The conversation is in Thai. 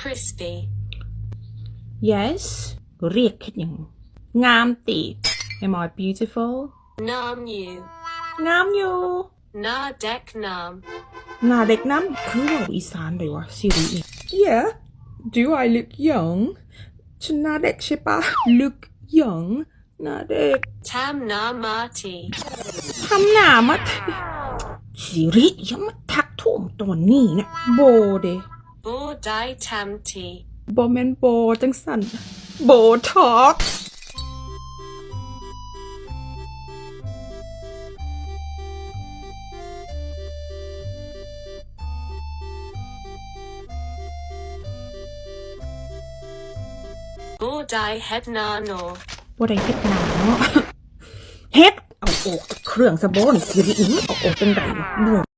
crispy yes เรียกคิดยังงามติ am I beautiful น้ำอยู่งามอยู่หน้าเด็กน้ หน้าเด็กน้ำคือเราอีสานเลยวะซิริ yeah do I look young ฉันหน้าเด็กใช่ปะ look young หน้าเด็กำทำหน้ามาที ทำหน้ามาซิริยังมาทักท่วมตัวนี้นะโบเดโบได้ทำทีโบแมนโบจังสันโบทอก โบได้เฮ็ดนาโนบ่ได้เฮ็ดหนาเนาะเฮ็ดเอาออกเครื่องสะบอนสิริเอาออกจังได๋